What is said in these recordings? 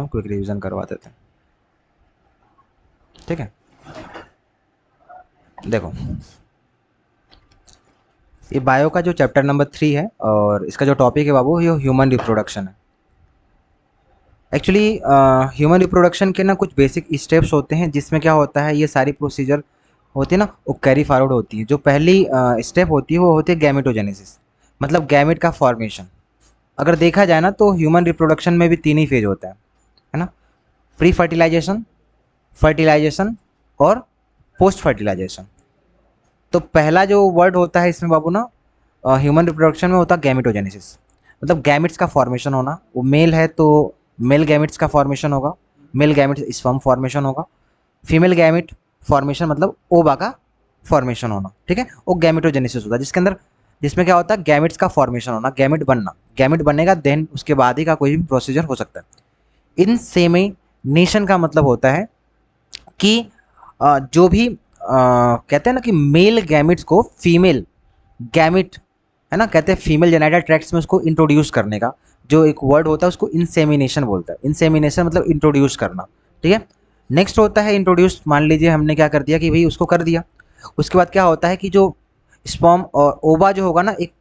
हूँ, quick revision करवा देते हैं। ठीक है, देखो ये बायो का जो चैप्टर नंबर 3 है और इसका जो टॉपिक है बाबू ये ह्यूमन रिप्रोडक्शन है। एक्चुअली ह्यूमन रिप्रोडक्शन के ना कुछ बेसिक स्टेप्स होते हैं जिसमें क्या होता है, ये सारी प्रोसीजर होती है ना वो कैरी फॉरवर्ड होती है। जो पहली स्टेप होती है वो होती है गैमेटोजेनेसिस, मतलब गैमेट का फॉर्मेशन। अगर देखा जाए ना तो ह्यूमन रिप्रोडक्शन में भी 3 ही फेज होता है ना, प्री फर्टिलाइजेशन, फर्टिलाइजेशन और पोस्ट फर्टिलाइजेशन। तो पहला जो वर्ड होता है इसमें बाबू ना ह्यूमन रिप्रोडक्शन में होता है गैमेटोजेनेसिस, मतलब गैमेट्स का फॉर्मेशन होना। वो मेल है तो मेल गैमेट्स का फॉर्मेशन होगा, मेल गैमेट्स स्पर्म फॉर्मेशन होगा। फीमेल गैमेट फॉर्मेशन मतलब ओवा का फॉर्मेशन होना। ठीक है, वो गैमेटोजेनेसिस होता है जिसके अंदर, जिसमें क्या होता है गैमेट्स का फॉर्मेशन होना, गैमेट बनना। गैमेट बनेगा देन उसके बाद ही का कोई भी प्रोसीजर हो सकता है। इनसेमिनेशन का मतलब होता है कि जो भी कहते हैं ना कि मेल गैमेट्स को फीमेल गैमेट है ना, कहते हैं फीमेल जेनिटल ट्रैक्ट्स में उसको इंट्रोड्यूस करने का जो एक वर्ड होता है उसको इंसेमिनेशन बोलता है। इंसेमिनेशन मतलब इंट्रोड्यूस करना। ठीक है, नेक्स्ट होता है इंट्रोड्यूस। मान लीजिए हमने क्या कर दिया कि भाई उसको कर दिया, उसके बाद क्या होता है कि जो स्पर्म और ओवा जो होगा ना एक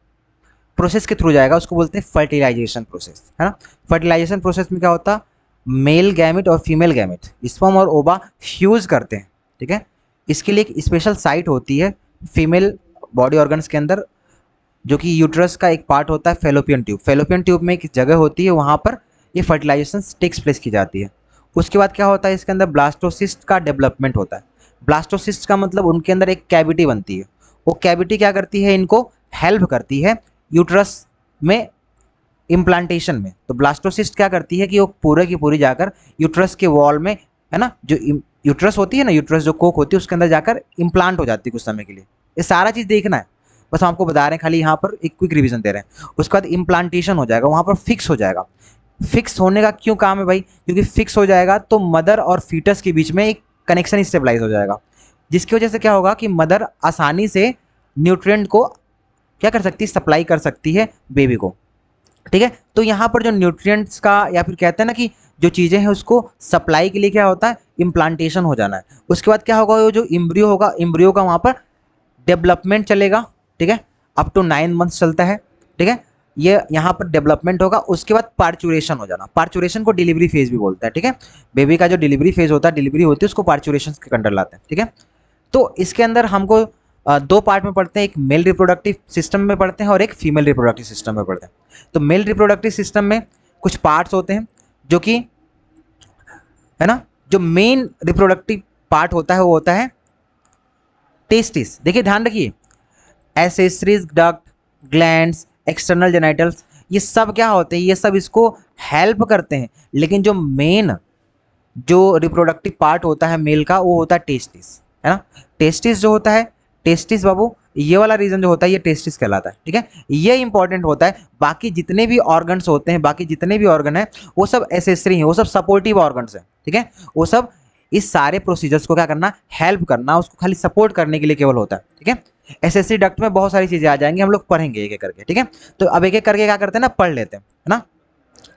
प्रोसेस के थ्रू जाएगा, उसको बोलते हैं फर्टिलाइजेशन प्रोसेस, है ना। फर्टिलाइजेशन प्रोसेस में क्या होता है, मेल गैमेट और फीमेल गैमेट स्पर्म और ओवा फ्यूज करते हैं। ठीक है, इसके लिए एक स्पेशल साइट होती है फीमेल बॉडी ऑर्गन्स के अंदर, जो कि यूट्रस का एक पार्ट होता है फेलोपियन ट्यूब। फेलोपियन ट्यूब में एक जगह होती है, वहाँ पर ये फर्टिलाइजेशन टेक्स प्लेस की जाती है। उसके बाद क्या होता है, इसके अंदर ब्लास्टोसिस्ट का डेवलपमेंट होता है। ब्लास्टोसिस्ट का मतलब उनके अंदर एक कैविटी बनती है। वो कैविटी क्या करती है, इनको हेल्प करती है यूट्रस में इम्प्लांटेशन में। तो ब्लास्टोसिस्ट क्या करती है कि वो पूरे की पूरी जाकर यूट्रस के वॉल में, है ना, जो यूट्रस होती है ना, यूट्रस जो कोक होती है उसके अंदर जाकर इम्प्लांट हो जाती है कुछ समय के लिए। ये सारा चीज़ देखना है, बस हम आपको बता रहे हैं, खाली यहाँ पर एक क्विक रिवीजन दे रहे हैं। उसके बाद इम्प्लांटेशन हो जाएगा, वहाँ पर फिक्स हो जाएगा। फिक्स होने का क्यों काम है भाई, क्योंकि फिक्स हो जाएगा तो मदर और फीटस के बीच में एक कनेक्शन स्टेबलाइज हो जाएगा, जिसकी वजह से क्या होगा कि मदर आसानी से न्यूट्रिएंट को क्या कर सकती है, सप्लाई कर सकती है बेबी को। ठीक है, तो यहाँ पर जो न्यूट्रिएंट्स का या फिर कहते हैं ना कि जो चीज़ें हैं उसको सप्लाई के लिए क्या होता है, इम्प्लांटेशन हो जाना है। उसके बाद क्या होगा, वो जो इम्ब्रियो होगा, इम्ब्रियो का वहाँ पर डेवलपमेंट चलेगा। ठीक है, अप टू 9 मंथ्स चलता है। ठीक है, ये यहाँ पर डेवलपमेंट होगा। उसके बाद पार्चुरेशन हो जाना, पार्चुरेशन को डिलीवरी फेज भी बोलता है। ठीक है, बेबी का जो डिलीवरी फेज होता है, डिलीवरी होती है, उसको पार्चुरेशन के अंडर लाते हैं। ठीक है, तो इसके अंदर हमको 2 पार्ट में पढ़ते हैं, एक मेल रिप्रोडक्टिव सिस्टम में पढ़ते हैं और एक फीमेल रिप्रोडक्टिव सिस्टम में पढ़ते हैं। तो मेल रिप्रोडक्टिव सिस्टम में कुछ पार्ट्स होते हैं जो कि, है ना, जो मेन रिप्रोडक्टिव पार्ट होता है वो होता है टेस्टिस। देखिए ध्यान रखिए, accessories, duct, glands, external genitals, ये सब क्या होते हैं, ये सब इसको हेल्प करते हैं। लेकिन जो मेन जो रिप्रोडक्टिव पार्ट होता है मेल का वो होता है टेस्टिस, है ना। टेस्टिस जो होता है, टेस्टिस बाबू, ये वाला रीजन जो होता है ये टेस्टिस कहलाता है। ठीक है, ये इंपॉर्टेंट होता है। बाकी जितने भी ऑर्गन्स होते हैं, बाकी जितने भी ऑर्गन है वो सब एसेसरी हैं, वो सब सपोर्टिव ऑर्गन्स हैं। ठीक है, वो सब इस सारे प्रोसीजर्स को क्या करना, हेल्प करना, उसको खाली सपोर्ट करने के लिए केवल होता है। ठीक है, एसेसरी डक्ट में बहुत सारी चीजें आ जाएंगी, हम लोग पढ़ेंगे एक एक करके। ठीक है, तो अब एक एक करके क्या करते हैं ना, पढ़ लेते हैं, है ना।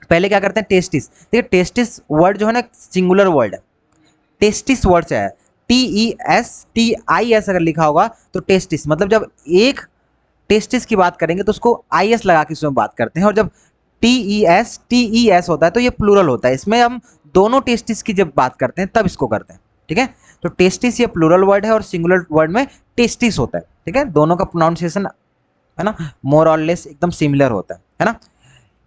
पहले क्या करते हैं, टेस्टिस। देखिए टेस्टिस वर्ड जो है ना सिंगुलर वर्ड है, टेस्टिस वर्ड से है, TESTIS अगर लिखा होगा तो टेस्टिस मतलब जब एक टेस्टिस की बात करेंगे तो उसको IS लगा के उसमें बात करते हैं, और जब TES होता है तो ये प्लूरल होता है, इसमें हम दोनों टेस्टिस की जब बात करते हैं तब इसको करते हैं। ठीक है, तो टेस्टिस ये प्लूरल वर्ड है और सिंगुलर वर्ड में टेस्टिस होता है। ठीक है, दोनों का प्रोनाउंसिएशन, है ना, मोर और लेस एकदम सिमिलर होता है ना।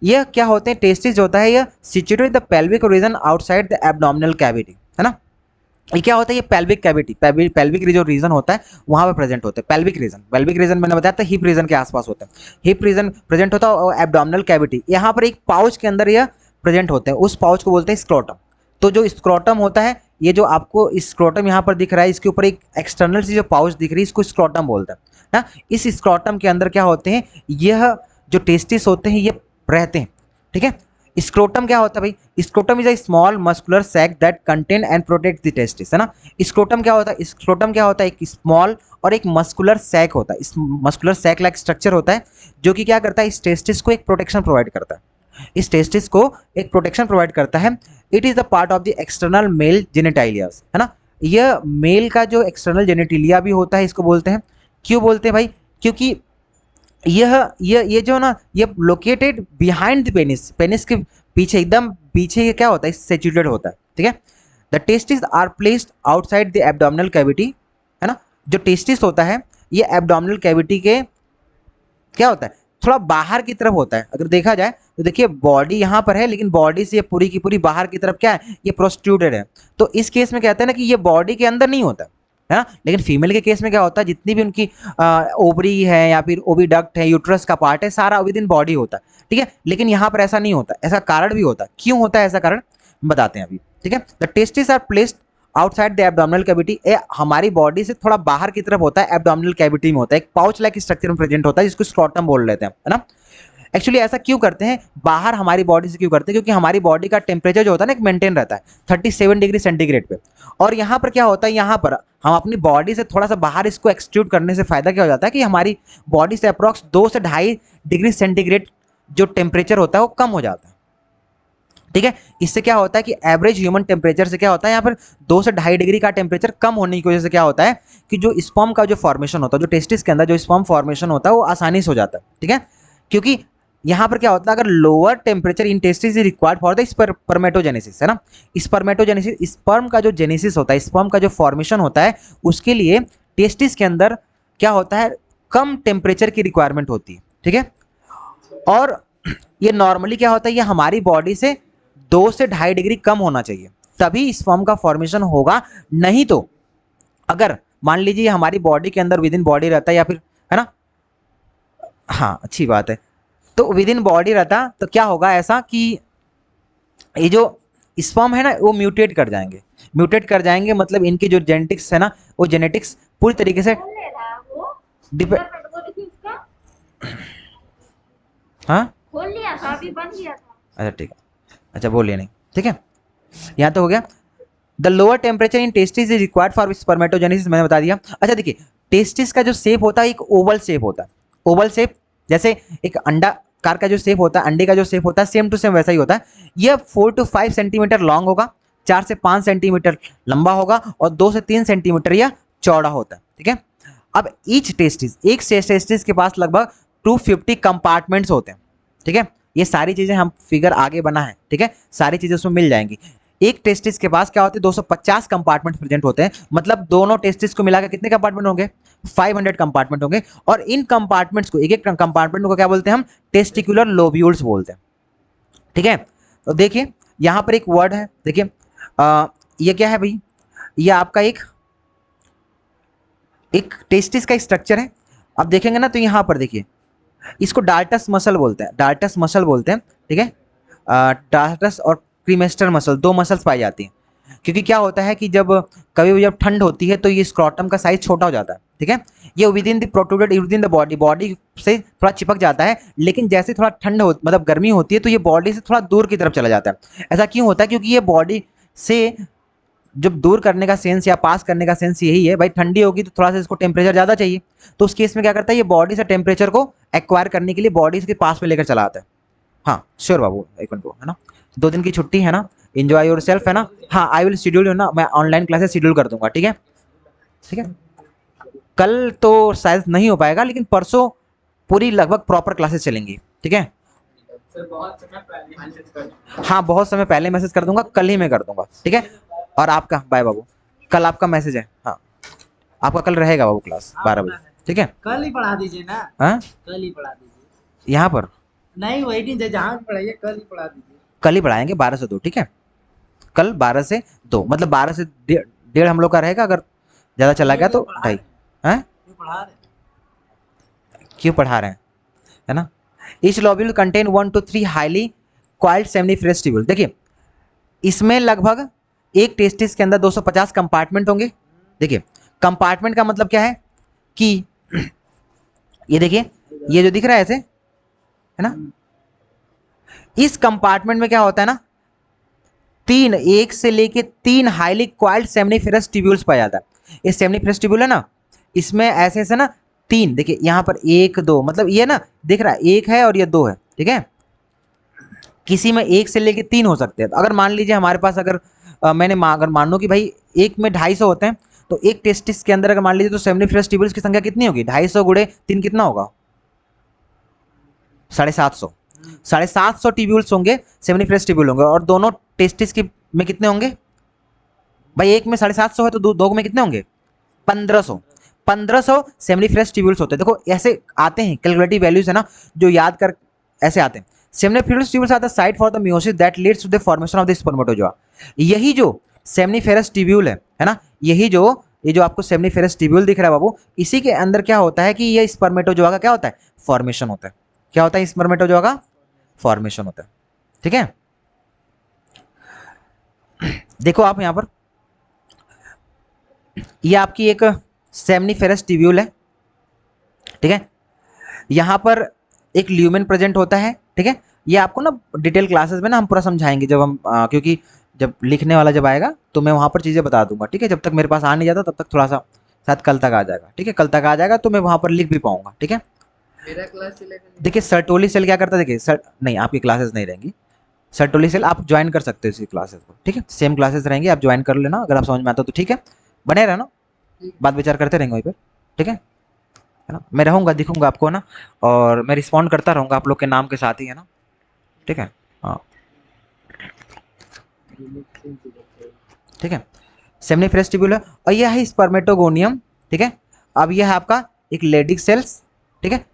ये क्या होते हैं, टेस्टिस जो होता है ये situated the pelvic region outside the abdominal cavity, है ना। ये क्या होता है, ये पेल्विक कैविटी, पेल्विक जो रीजन होता है वहां पे प्रेजेंट होते हैं। पेल्विक रीजन मैंने बताया था हिप रीजन के आसपास होता है, हिप रीजन प्रेजेंट होता है, और एब्डोमिनल कैविटी यहाँ पर एक पाउच के अंदर यह प्रेजेंट होते हैं, उस पाउच को बोलते हैं स्क्रोटम। तो जो स्क्रोटम होता है, ये जो आपको स्क्रोटम यहाँ पर दिख रहा है, इसके ऊपर एक एक्सटर्नल सी जो पाउच दिख रही है, इसको स्क्रोटम बोलते हैं ना। इस स्क्रोटम के अंदर क्या होते हैं, यह जो टेस्टिस होते हैं ये रहते हैं। ठीक है, स्क्रोटम क्या होता है भाई, scrotum is a small muscular sac that contain and protect the testis, है ना। स्क्रोटम क्या होता है, स्क्रोटम क्या होता है, एक स्मॉल और एक मस्कुलर सैक होता है, इस मस्कुलर सैक लाइक स्ट्रक्चर होता है जो कि क्या करता है, इस टेस्टिस को एक प्रोटेक्शन प्रोवाइड करता है, इस टेस्टिस को एक प्रोटेक्शन प्रोवाइड करता है it is the part of the external male genitalia, है ना। यह मेल का जो एक्सटर्नल जेनेटिलिया भी होता है इसको बोलते हैं। क्यों बोलते हैं भाई? क्योंकि ये जो ना ये located behind the penis, penis के पीछे, एकदम पीछे ये क्या होता है, सिचुएटेड होता है, ठीक है। The testis are placed outside the abdominal cavity, है ना। जो टेस्टिस होता है ये एब्डोमिनल कैविटी के क्या होता है, थोड़ा बाहर की तरफ होता है। अगर देखा जाए तो देखिए बॉडी यहाँ पर है, लेकिन बॉडी से ये पूरी की पूरी बाहर की तरफ क्या है, ये प्रोस्टिट्यूटेड है। तो इस केस में कहते हैं ना कि ये बॉडी के अंदर नहीं होता है ना। लेकिन फीमेल के केस में क्या होता है, जितनी भी उनकी ओवरी है या फिर ओविडक्ट है, यूट्रस का पार्ट है, सारा विद इन बॉडी होता है, ठीक है। लेकिन यहाँ पर ऐसा नहीं होता, ऐसा कारण भी होता है। क्यों होता है ऐसा कारण, बताते हैं अभी, ठीक है। The testis are placed outside the abdominal cavity, हमारी बॉडी से थोड़ा बाहर की तरफ होता है, एब्डोमिनल कैविटी में होता है, एक पाउच लाइक स्ट्रक्चर में प्रेजेंट होता है, जिसको स्क्रोटम बोल लेते हैं, है ना। एक्चुअली ऐसा क्यों करते हैं, बाहर हमारी बॉडी से क्यों करते हैं, क्योंकि हमारी बॉडी का टेम्परेचर जो होता है ना एक मेंटेन रहता है 37 डिग्री सेंटीग्रेड पे। और यहाँ पर क्या होता है, यहाँ पर हम अपनी बॉडी से थोड़ा सा बाहर इसको एक्सट्रूड करने से फायदा क्या हो जाता है कि हमारी बॉडी से अप्रॉक्स 2 से 2.5 डिग्री सेंटीग्रेड जो टेम्परेचर होता है वो कम हो जाता है, ठीक है। इससे क्या होता है कि एवरेज ह्यूमन टेम्परेचर से क्या होता है, यहाँ पर 2 से 2.5 डिग्री का टेम्परेचर कम होने की वजह से क्या होता है कि जो स्पर्म का जो फॉर्मेशन होता है, जो टेस्टिस के अंदर जो स्पर्म फॉर्मेशन होता है वो आसानी से हो जाता है, ठीक है। क्योंकि यहाँ पर क्या होता है, अगर lower temperature in testis is required for the spermatogenesis, है ना। स्पर्मेटोजेनेसिस, स्पर्म का जो जेनेसिस होता है, स्पर्म का जो फॉर्मेशन होता है, उसके लिए टेस्टिस के अंदर क्या होता है, कम टेम्परेचर की रिक्वायरमेंट होती है, ठीक है। और ये नॉर्मली क्या होता है, ये हमारी बॉडी से 2 से 2.5 डिग्री कम होना चाहिए, तभी स्पर्म का फॉर्मेशन होगा। नहीं तो अगर मान लीजिए हमारी बॉडी के अंदर विद इन बॉडी रहता है, या फिर, है ना, हाँ अच्छी बात है, तो विद इन बॉडी रहता तो क्या होगा ऐसा कि ये जो स्पर्म है ना वो म्यूटेट कर जाएंगे, म्यूटेट कर जाएंगे, मतलब इनकी जो जेनेटिक्स है ना वो जेनेटिक्स पूरी तरीके से डिपेंड, हाँ खोल लिया था, अभी बंद किया था। अच्छा ठीक है, अच्छा बोलिए नहीं, ठीक है। यहाँ तो हो गया। The lower temperature in testis is required for spermatogenesis, मैंने बता दिया। अच्छा देखिए, टेस्टिस का जो शेप होता है एक ओवल शेप होता है, ओवल शेप, जैसे एक अंडा कार का जो शेप होता है, अंडे का जो शेप होता है, सेम टू सेम वैसा ही होता है। यह 4 to 5 सेंटीमीटर लॉन्ग होगा, 4 से 5 सेंटीमीटर लंबा होगा, और 2 से 3 सेंटीमीटर यह चौड़ा होता है, ठीक है। अब ईच टेस्टिस, एक टेस्टिस के पास लगभग 250 कंपार्टमेंट्स होते हैं, ठीक है। ये सारी चीज़ें हम फिगर आगे बना है, ठीक है, सारी चीज़ें उसमें मिल जाएंगी। एक टेस्टिस के पास क्या होते हैं, 250 कंपार्टमेंट प्रेजेंट होते हैं, मतलब दोनों टेस्टिस को मिलाकर कितने कंपार्टमेंट होंगे, 500 कंपार्टमेंट होंगे। और इन कंपार्टमेंट्स को, एक एक कंपार्टमेंट को क्या बोलते हैं हम, टेस्टिकुलर लोब्यूल्स बोलते हैं, ठीक है। तो देखिए यहाँ पर एक वर्ड है, देखिए ये क्या है भाई, ये आपका एक टेस्टिस का स्ट्रक्चर है। अब देखेंगे ना तो यहाँ पर देखिए, इसको डाल्टस मसल बोलते हैं, डाल्टस मसल बोलते हैं, ठीक है। डाल्टस और क्रीमेस्टर मसल, 2 मसल्स पाई जाती हैं। क्योंकि क्या होता है कि जब कभी भी जब ठंड होती है तो ये स्क्रोटम का साइज छोटा हो जाता है, ठीक है। ये within the protruded within the body, body से थोड़ा चिपक जाता है, लेकिन जैसे थोड़ा ठंड हो, मतलब गर्मी होती है, तो ये बॉडी से थोड़ा दूर की तरफ चला जाता है। ऐसा क्यों होता है, क्योंकि ये बॉडी से जब दूर करने का सेंस या पास करने का सेंस यही है भाई, ठंडी होगी तो थोड़ा सा इसको टेम्परेचर ज़्यादा चाहिए, तो उस केस में क्या करता है, ये बॉडी से टेम्परेचर को एक्वायर करने के लिए बॉडी के पास में लेकर चला आता है। हाँ श्योर बाबू, एक मिनट को, है ना, 2 दिन की छुट्टी है ना, एंजॉय योर सेल्फ, है ना। हाँ आई विल शेड्यूल, ना मैं ऑनलाइन क्लासेस शेड्यूल कर दूंगा, ठीक है, ठीक है। कल तो शायद नहीं हो पाएगा, लेकिन परसों पूरी लगभग प्रॉपर क्लासेस चलेंगी, ठीक है। हाँ बहुत समय पहले मैसेज कर दूंगा, कल ही मैं कर दूंगा, ठीक है। और आपका बाय बाबू, कल आपका मैसेज है, हाँ आपका कल रहेगा बाबू क्लास 12 बजे, ठीक है। कल ही पढ़ा दीजिए ना, हाँ कल ही पढ़ा दीजिए। यहाँ पर नहीं वही दिन से जहाँ भी पढ़ाइए कल ही पढ़ा दीजिए। कल ही पढ़ाएंगे 12 से 2, ठीक है। कल 12 से 2, मतलब 12 से 1.5 हम लोग का रहेगा, अगर ज़्यादा चला गया तो 2.5। हैं पढ़ा रहे क्यों पढ़ा रहे हैं, है ना। Each lobule contain 1 to 3 highly coiled seminiferous tubule. देखिए इसमें लगभग एक टेस्टिस के अंदर 250 कंपार्टमेंट होंगे। देखिए कंपार्टमेंट का मतलब क्या है कि ये देखिए, ये जो दिख रहा है ऐसे, है ना, इस कंपार्टमेंट में क्या होता है ना, 1 से लेके 3 हाईली क्वाइल्ड सेमिनिफरस ट्यूब्यूल्स पाया जाता है। ये सेमिनिफरस ट्यूब्यूल है ना, इसमें ऐसे ऐसे ना 3, देखिए यहाँ पर 1 2, मतलब ये ना दिख रहा है 1 है और ये 2 है, ठीक है। किसी में 1 से लेके 3 हो सकते हैं। तो अगर मान लीजिए हमारे पास अगर अगर मान लो कि भाई एक में 250 होते हैं, तो एक टेस्टिस के अंदर अगर मान लीजिए तो सेमनीफेरस ट्यूब्यूल्स की संख्या कितनी होगी? 250 गुणे 3 कितना होगा? 750। 750 ट्यूब्यूल्स होंगे, सेमनीफेरस ट्यूब्यूल होंगे, और दोनों टेस्टिस की में कितने होंगे भाई? एक में 750 है तो दो में कितने होंगे? 1500। 1500 सेमनीफेरस ट्यूब्यूल्स होते हैं। देखो ऐसे आते हैं कैलकुलेटिव वैल्यूज है ना, जो याद कर ऐसे आते हैं। Seminiferous tubules are the site for the meiosis that leads to the formation of the spermatozoa. यही जो सेमनीफेरस ट्यूब्यूल है ना, यही जो ये जो आपको सेमनीफेरस ट्यूब्यूल दिख रहा है बाबू, इसी के अंदर क्या होता है कि ये स्पर्मेटोजोआ का क्या होता है? फॉर्मेशन होता है। क्या होता है? स्पर्मेटोजोआ का फॉर्मेशन होता है। ठीक है, देखो आप यहां पर, ये आपकी एक सेमनीफेरस ट्यूब्यूल है। ठीक है, यहां पर एक ल्यूमेन प्रेजेंट होता है। ठीक है, ये आपको ना डिटेल क्लासेस में ना हम पूरा समझाएंगे, जब हम क्योंकि जब लिखने वाला जब आएगा तो मैं वहां पर चीज़ें बता दूंगा। ठीक है, जब तक मेरे पास आ नहीं जाता तब तक थोड़ा सा शायद कल तक आ जाएगा। ठीक है, कल तक आ जाएगा तो मैं वहां पर लिख भी पाऊंगा। ठीक है, मेरा क्लास 11 देखिए सर्टोली सेल क्या करता है, देखिए सर नहीं आपकी क्लासेस नहीं रहेंगी। सर्टोली सेल आप ज्वाइन कर सकते हो इसी क्लासेस को। ठीक है, सेम क्लासेस रहेंगी, आप ज्वाइन कर लेना, अगर आप समझ में आता तो ठीक है, बने रहना, बात विचार करते रहेंगे वहीं पर। ठीक है ना, मैं रहूँगा, दिखूंगा आपको ना, और मैं रिस्पॉन्ड करता रहूँगा आप लोग के नाम के साथ ही, है ना। ठीक है, हाँ ठीक है, सेमनीफेरस ट्यूब्यूल है, और यह है स्पर्मेटोगोनियम। ठीक है, अब यह है आपका एक लेडिक सेल्स। ठीक है,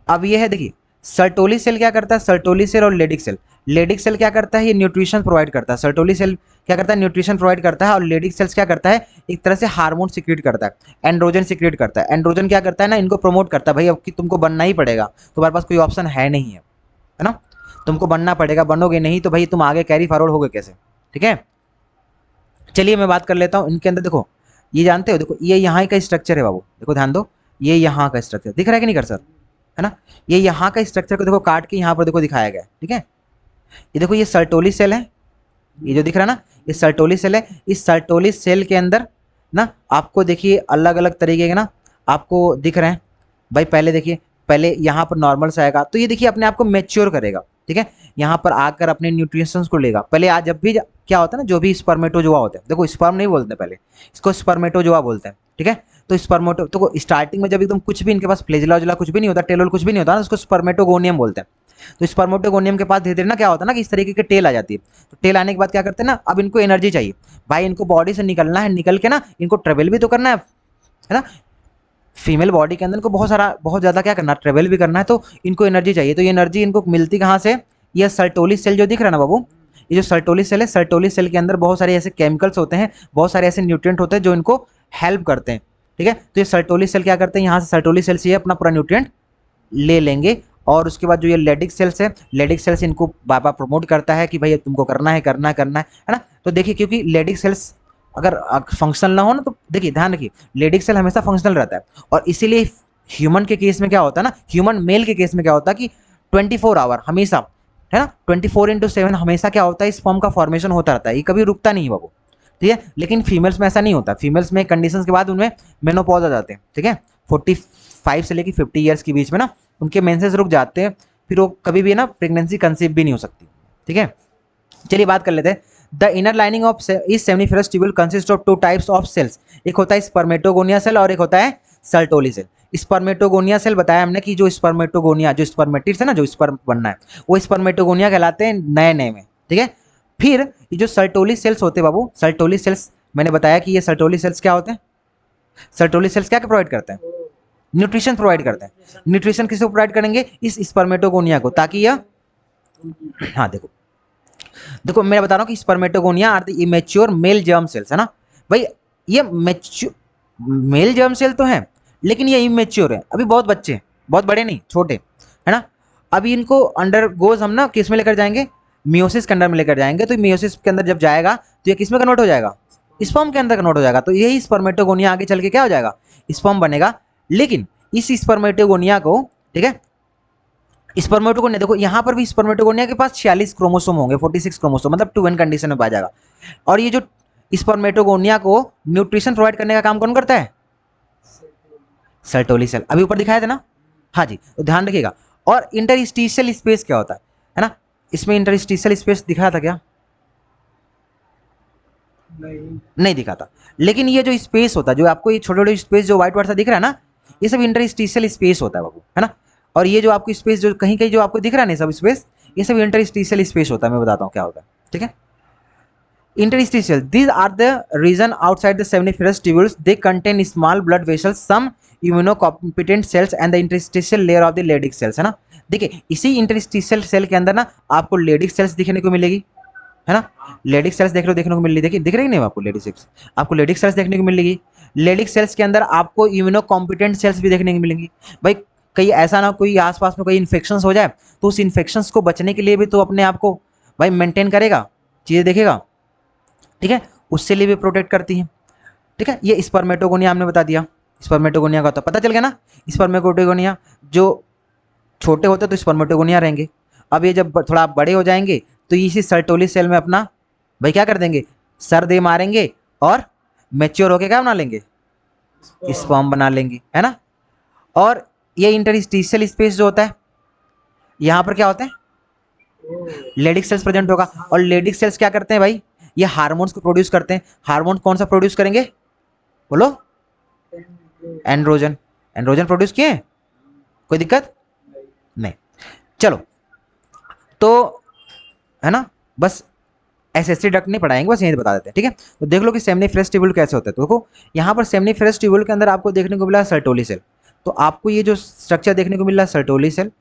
अब यह है देखिए सर्टोली सेल क्या करता है, सर्टोली सेल और लेडिक सेल। लेडिक सेल क्या करता है? ये न्यूट्रिशन प्रोवाइड करता है। सर्टोली सेल क्या करता है? न्यूट्रिशन प्रोवाइड करता है। और लेडिक सेल्स क्या करता है? एक तरह से हार्मोन सिक्रीट करता है, एंड्रोजन सिक्रीट करता है। एंड्रोजन क्या करता है ना, इनको प्रमोट करता है, भाई अब कि तुमको बनना ही पड़ेगा, तुम्हारे पास कोई ऑप्शन है नहीं है ना, तुमको बनना पड़ेगा, बनोगे नहीं तो भाई तुम आगे कैरी फॉरवर्ड होगे कैसे। ठीक है, चलिए मैं बात कर लेता हूँ इनके अंदर। देखो ये जानते हो, देखो ये यहाँ का स्ट्रक्चर है बाबू, देखो ध्यान दो, ये यहाँ का स्ट्रक्चर दिख रहा है कि नहीं कर सर, है ना। ये यहाँ का स्ट्रक्चर को देखो काट के यहाँ पर देखो दिखाया गया है। ठीक है, ये देखो ये सर्टोली सेल है, ये जो दिख रहा है ना, ये सर्टोली सेल है। इस सर्टोली सेल के अंदर ना आपको देखिए अलग अलग तरीके के ना आपको दिख रहे हैं भाई। पहले देखिए, पहले यहाँ पर नॉर्मल से आएगा, तो ये देखिए अपने आप को मैच्योर करेगा। ठीक है, यहाँ पर आकर अपने न्यूट्रिशंस को लेगा। पहले आज जब भी क्या होता है ना, जो भी स्पर्मेटोजोआ होते हैं, देखो स्पर्म नहीं बोलते पहले, इसको स्पर्मेटोजोआ बोलते हैं। ठीक है, तो स्पर्मेटो तो स्टार्टिंग में जब एकदम कुछ भी इनके पास फ्लेजला उजला कुछ भी नहीं होता, टेल कुछ भी नहीं होता ना, उसको स्पर्मेटोगोनियम बोलते हैं। तो स्पर्मेटोगोनियम के पास धीरे धीरे ना क्या होता है ना कि इस तरीके के टेल आ जाती है। तो टेल आने के बाद क्या करते हैं ना, अब इनको एनर्जी चाहिए भाई, इनको बॉडी से निकलना है, निकल के ना इनको ट्रेवल भी तो करना है ना। फीमेल बॉडी के अंदर इनको बहुत ज़्यादा क्या करना है, ट्रेवल भी करना है, तो इनको एनर्जी चाहिए। तो ये एनर्जी इनको मिलती कहाँ से? ये सर्टोली सेल जो दिख रहा है ना बाबू, ये जो सर्टोली सेल है, सर्टोली सेल के अंदर बहुत सारे ऐसे केमिकल्स होते हैं, बहुत सारे ऐसे न्यूट्रिएंट होते हैं जो इनको हेल्प करते हैं। ठीक है, तो ये सर्टोली सेल क्या करते हैं, यहाँ से सर्टोली सेल से ये अपना पूरा न्यूट्रिएंट ले लेंगे, और उसके बाद जो ये लेडिक सेल्स है, लेडिक सेल्स इनको बार बार प्रमोट करता है कि भाई तुमको करना है करना है करना है ना। तो देखिए क्योंकि लेडिक सेल्स अगर फंक्शनल ना हो ना, तो देखिए ध्यान रखिए, लेडिक सेल हमेशा फंक्शनल रहता है, और इसीलिए ह्यूमन के केस में क्या होता है ना, ह्यूमन मेल के केस में क्या होता है कि 24 आवर हमेशा, है ना, 24/7 हमेशा क्या होता है, इस फॉर्म का फॉर्मेशन होता रहता है, ये कभी रुकता नहीं है बाबू। ठीक है, लेकिन फीमेल्स में ऐसा नहीं होता, फीमेल्स में कंडीशंस के बाद उनमें मेनोपॉज आ जाते हैं। ठीक है, 45 से लेकर 50 ईयर्स के बीच में ना उनके मेंसेस रुक जाते हैं, फिर वो कभी भी ना प्रेगनेंसी कंसीव भी नहीं हो सकती। ठीक है, चलिए बात कर लेते हैं। द इनर लाइनिंग ऑफ इस seminiferous tubule consist of 2 types of cells, एक होता है स्पर्मेटोगोनिया सेल और एक होता है सर्टोली सेल। स्पर्मेटोगोनिया सेल बताया हमने कि जो स्पर्मेटोगोनिया, जो स्पर्मेटिड्स है ना, जो स्पर्म बनना है, वो स्पर्मेटोगोनिया कहलाते हैं नए नए में। ठीक है, फिर ये जो सर्टोली सेल्स होते हैं बाबू, सर्टोली सेल्स मैंने बताया कि ये सर्टोली सेल्स क्या होते हैं, सर्टोली सेल्स क्या प्रोवाइड करते हैं, न्यूट्रिशन प्रोवाइड करते हैं। न्यूट्रिशन किसको प्रोवाइड करेंगे, इस स्पर्मेटोगोनिया को, ताकि यह, हाँ देखो देखो मैं बता रहा हूँ कि spermatogonia are the immature male germ cells, है ना भाई। ये मैच्योर मेल जर्म सेल तो है, लेकिन ये इमेच्योर है, अभी बहुत बच्चे हैं, बहुत बड़े नहीं, छोटे, है ना। अभी इनको अंडर गोज हम ना किस में लेकर जाएंगे, मियोसिस के अंदर में लेकर जाएंगे। तो मियोसिस के अंदर जब जाएगा तो ये किस में कन्वर्ट हो जाएगा, स्पर्म के अंदर कन्वर्ट हो जाएगा। तो यही स्पर्मेटोगोनिया आगे चल के क्या हो जाएगा, स्पर्म बनेगा। लेकिन इस स्पर्मेटोगोनिया को, ठीक है, स्पर्मेटोगोनिया देखो यहाँ पर भी स्पर्मेटोगोनिया के पास 46 क्रोमोसोम होंगे, 46 क्रोमोसोम, मतलब 2n कंडीशन में पाया जाएगा। और ये जो स्पर्मेटोगोनिया को न्यूट्रिशन प्रोवाइड करने का काम कौन करता है, सर्टोली सेल, अभी ऊपर दिखाया था ना। हाँ जी, तो ध्यान रखिएगा। और इंटरस्टिशियल स्पेस क्या होता है ना, इसमें इंटरस्टिशियल स्पेस दिख रहा था क्या? नहीं। नहीं दिखा था। लेकिन ये जो स्पेस होता है, जो आपको ये छोटे छोटे स्पेस जो व्हाइट व्हाइट सा दिख रहा है ना, ये सब इंटरस्टिशियल स्पेस होता है बाबू, है ना। और ये जो आपको स्पेस जो कहीं कहीं जो आपको दिख रहा है ना सब स्पेस, ये सब इंटरस्टिशियल स्पेस होता है। मैं बताता हूँ क्या होता है, ठीक है। Interstitial. These are the region outside the seminiferous tubules. They contain small blood vessels, some immunocompetent cells and the interstitial layer of the Leydig cells, है ना। देखिए इसी इंटरस्टिशियल सेल के अंदर ना आपको लेडिक सेल्स दिखने को मिलेगी, है ना। लेडिक सेल्स देखने को मिल रही, देखिए दिख रही नहीं आपको लेडिक सेल्स, आपको लेडिक सेल्स देखने को मिलेगी। लेडिक सेल्स के अंदर आपको इम्यूनोकॉम्पिटेंट सेल्स भी देखने को मिलेंगी। भाई कहीं ऐसा ना कोई आसपास में कोई इन्फेक्शन हो जाए तो उस इन्फेक्शन को बचने के लिए भी तो अपने आप को भाई मेंटेन करेगा, चीज़ें देखेगा, ठीक है, उससे लिए भी प्रोटेक्ट करती है, ठीक है। ये स्पर्मेटोगोनिया हमने बता दिया, स्पर्मेटोगोनिया का होता पता चल गया ना। स्पर्मेटोगोनिया जो छोटे होते तो स्पर्मेटोगोनिया रहेंगे। अब ये जब थोड़ा बड़े हो जाएंगे तो इसी सर्टोली सेल में अपना भाई क्या कर देंगे, सर दे मारेंगे और मैच्योर होके क्या बना लेंगे, स्पर्म बना लेंगे, है ना। और ये इंटरस्टिशियल स्पेस जो होता है, यहाँ पर क्या होता है, लेडिक सेल्स प्रेजेंट होगा। और लेडिक सेल्स क्या करते हैं भाई, ये हार्मोन्स को प्रोड्यूस करते हैं। हार्मोन कौन सा प्रोड्यूस करेंगे, बोलो, एंड्रोजन। एंड्रोजन प्रोड्यूस किए, कोई दिक्कत नहीं। चलो तो है ना, बस एसएससी डक्ट नहीं पढ़ाएंगे, बस यही बता देते हैं, ठीक है। तो देख लो कि सेमनीफेरस ट्यूब्यूल कैसे होता है। तो देखो यहाँ पर सेमनीफेरस ट्यूब्यूल के अंदर आपको देखने को मिला सर्टोली सेल। तो आपको ये जो स्ट्रक्चर देखने को मिल रहा है सर्टोली सेल,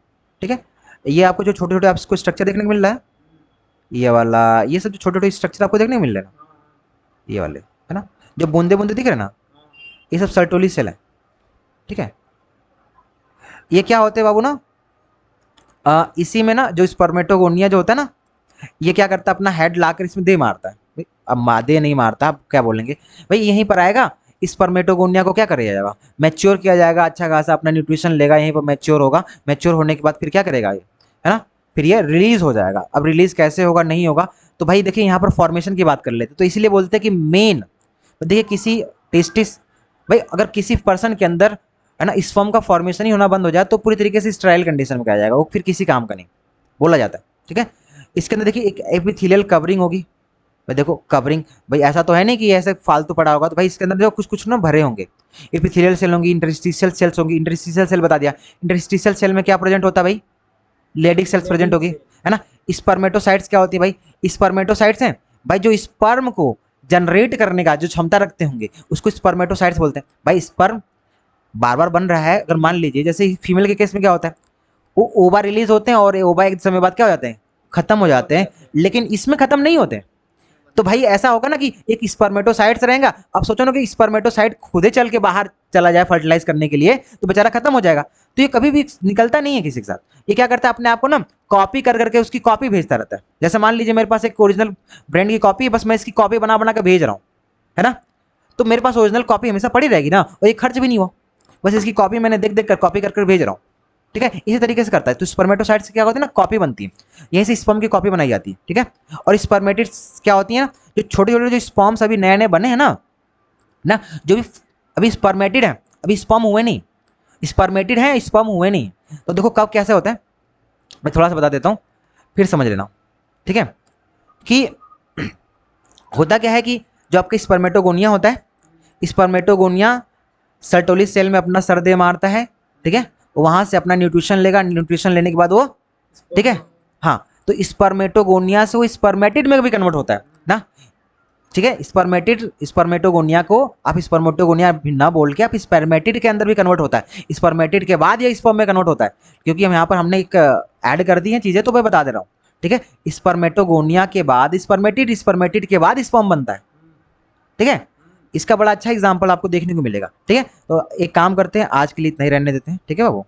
ठीक है। ये आपको जो छोटे छोटे आपको स्ट्रक्चर देखने को मिल रहा है, ये वाला, ये सब जो छोटे छोटे स्ट्रक्चर आपको देखने को मिल रहे हैं ना, ये वाले, है ना, जो बूंदे बूंदे दिख रहे हैं ना, ये सब सर्टोली सेल है, ठीक है। ये क्या होते हैं बाबू ना, इसी में ना जो स्पर्मेटोगोनिया जो होता है ना, ये क्या करता है, अपना हेड लाकर इसमें दे मारता है भाई। अब मादे नहीं मारता, आप क्या बोलेंगे भाई, यहीं पर आएगा स्पर्मेटोगोनिया को क्या करा जाएगा, मैच्योर किया जाएगा, अच्छा खासा अपना न्यूट्रिशन लेगा, यहीं पर मैच्योर होगा। मैच्योर होने के बाद फिर क्या करेगा ये, है ना, फिर ये रिलीज हो जाएगा। अब रिलीज कैसे होगा, नहीं होगा, तो भाई देखिए यहाँ पर फॉर्मेशन की बात कर लेते, तो इसलिए बोलते हैं कि मेन, देखिए किसी टेस्टिस, भाई अगर किसी पर्सन के अंदर है ना स्पर्म का फॉर्मेशन ही होना बंद हो जाए तो पूरी तरीके से स्टेराइल कंडीशन में आ जाएगा, वो फिर किसी काम का नहीं बोला जाता है, ठीक है। इसके अंदर देखिए एक एपिथेलियल कवरिंग होगी। भाई देखो कवरिंग, भाई ऐसा तो है नहीं कि ऐसे फालतू पड़ा होगा, तो भाई इसके अंदर जो कुछ कुछ ना भरे होंगे, एपिथेलियल सेल होंगी, इंटरस्टिशियल सेल्स होंगी। इंटरस्टिशियल सेल बता दिया, इंटरस्टिशियल सेल में क्या प्रेजेंट होता है भाई, लेडिक सेल्स प्रेजेंट होगी, है ना। स्पर्मेटोसाइट्स क्या होती है भाई, स्पर्मेटोसाइट्स हैं भाई जो स्पर्म को जनरेट करने का जो क्षमता रखते होंगे उसको स्पर्मेटोसाइट्स बोलते हैं। भाई स्पर्म बार बार बन रहा है, अगर मान लीजिए जैसे फीमेल के केस में क्या होता है, वो ओवा रिलीज होते हैं और ओवा एक समय बाद क्या हो जाते हैं, खत्म हो जाते हैं, लेकिन इसमें खत्म नहीं होते। तो भाई ऐसा होगा ना कि एक स्पर्मेटोसाइट्स रहेगा, अब सोचो ना कि स्पर्मेटोसाइट खुद ही चल के बाहर चला जाए फर्टिलाइज करने के लिए, तो बेचारा खत्म हो जाएगा। तो ये कभी भी निकलता नहीं है किसी के साथ, ये क्या करता है अपने आप को ना कॉपी कर करके उसकी कॉपी भेजता रहता है। जैसे मान लीजिए मेरे पास एक ओरिजिनल ब्रांड की कॉपी है, बस मैं इसकी कॉपी बना बना कर भेज रहा हूँ, है ना, तो मेरे पास ओरिजिनल कॉपी हमेशा पड़ी रहेगी ना, और ये खर्च भी नहीं हुआ, बस इसकी कॉपी मैंने देख देख कर कॉपी कर भेज रहा हूँ, ठीक है। इसी तरीके से करता है। तो स्पर्मेटोसाइट से क्या होता है ना, कॉपी बनती है, यहीं से स्पर्म की कॉपी बनाई जाती है, ठीक है। और स्पर्मेटिड्स क्या होती है ना, जो छोटे छोटे जो स्पर्म्स अभी नए नए बने हैं ना, जो भी अभी स्पर्मेटिड है, अभी स्पर्म हुए नहीं, स्पर्मेटिड है स्पर्म हुए नहीं। तो देखो कब कैसे होता है, मैं थोड़ा सा बता देता हूँ फिर समझ लेना, ठीक है। कि होता क्या है कि जो आपका स्पर्मेटोगोनिया होता है, स्पर्मेटोगोनिया सर्टोली सेल में अपना सर दे मारता है, ठीक है, वहां से अपना न्यूट्रिशन लेगा, न्यूट्रिशन लेने के बाद वो, ठीक है, हाँ, तो स्पर्मेटोगोनिया से वो स्पर्मेटिड में भी कन्वर्ट होता है ना, ठीक है। स्पर्मेटोगोनिया को आप स्पर्मेटोगोनिया ना बोल के आप स्पर्मेटिड के अंदर भी कन्वर्ट होता है, स्पर्मेटिड के बाद ये स्पर्म में कन्वर्ट होता है, क्योंकि हम यहाँ पर हमने एक ऐड कर दी है चीजें, तो मैं बता दे रहा हूँ, ठीक है। स्पर्मेटोगोनिया के बाद स्पर्मेटिड, स्पर्मेटिड के बाद स्पर्म बनता है, ठीक है। इसका बड़ा अच्छा एग्जाम्पल आपको देखने को मिलेगा, ठीक है। तो एक काम करते हैं, आज के लिए इतना ही रहने देते हैं, ठीक है बाबू।